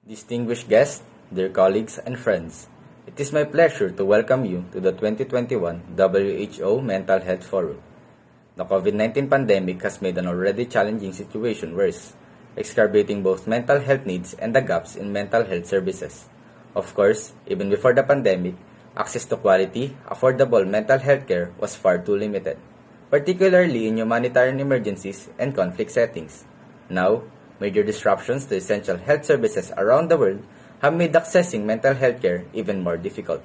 Distinguished guests, dear colleagues and friends, it is my pleasure to welcome you to the 2021 WHO Mental Health Forum. The COVID-19 pandemic has made an already challenging situation worse, exacerbating both mental health needs and the gaps in mental health services. Of course, even before the pandemic, access to quality, affordable mental health care was far too limited, particularly in humanitarian emergencies and conflict settings. Now, major disruptions to essential health services around the world have made accessing mental health care even more difficult.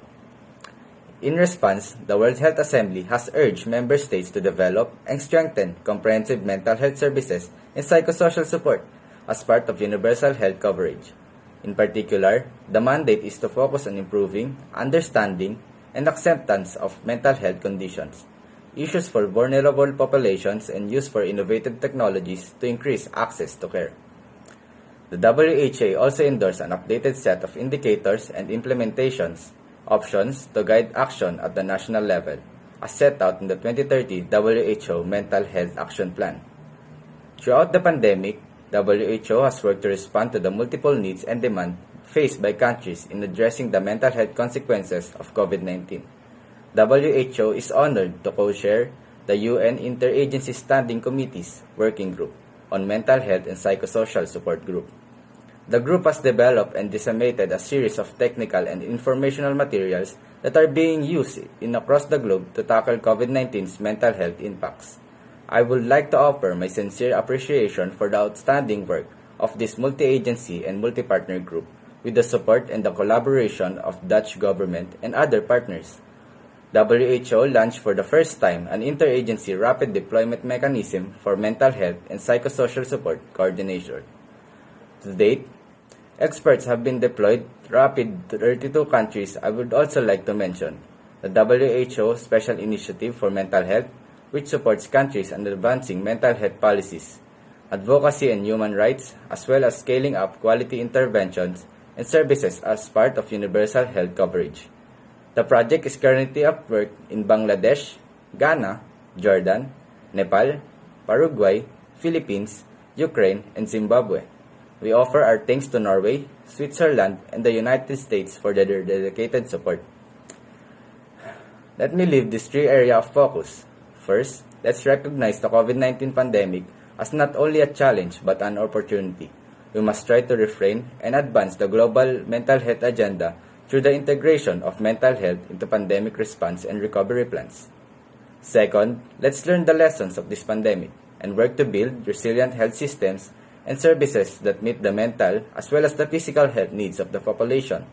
In response, the World Health Assembly has urged member states to develop and strengthen comprehensive mental health services and psychosocial support as part of universal health coverage. In particular, the mandate is to focus on improving understanding and acceptance of mental health conditions, issues for vulnerable populations, and use for innovative technologies to increase access to care. The WHO also endorsed an updated set of indicators and implementations options to guide action at the national level, as set out in the 2030 WHO Mental Health Action Plan. Throughout the pandemic, WHO has worked to respond to the multiple needs and demands faced by countries in addressing the mental health consequences of COVID-19. WHO is honored to co-chair the UN Interagency Standing Committee's Working Group on Mental Health and Psychosocial Support Group. The group has developed and disseminated a series of technical and informational materials that are being used across the globe to tackle COVID-19's mental health impacts. I would like to offer my sincere appreciation for the outstanding work of this multi-agency and multi-partner group with the support and the collaboration of Dutch government and other partners. WHO launched for the first time an interagency rapid deployment mechanism for mental health and psychosocial support coordination. To date, experts have been deployed rapid to 32 countries. I would also like to mention the WHO Special Initiative for Mental Health, which supports countries in advancing mental health policies, advocacy and human rights, as well as scaling up quality interventions and services as part of universal health coverage. The project is currently at work in Bangladesh, Ghana, Jordan, Nepal, Paraguay, Philippines, Ukraine, and Zimbabwe. We offer our thanks to Norway, Switzerland, and the United States for their dedicated support. Let me leave these three areas of focus. First, let's recognize the COVID-19 pandemic as not only a challenge but an opportunity. We must try to refrain and advance the global mental health agenda through the integration of mental health into pandemic response and recovery plans. Second, let's learn the lessons of this pandemic and work to build resilient health systems and services that meet the mental as well as the physical health needs of the population.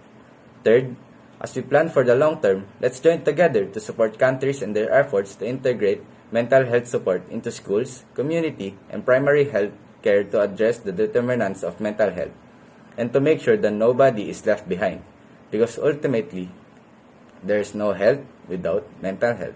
Third, as we plan for the long term, let's join together to support countries in their efforts to integrate mental health support into schools, community, and primary health care to address the determinants of mental health and to make sure that nobody is left behind, because ultimately, there is no health without mental health.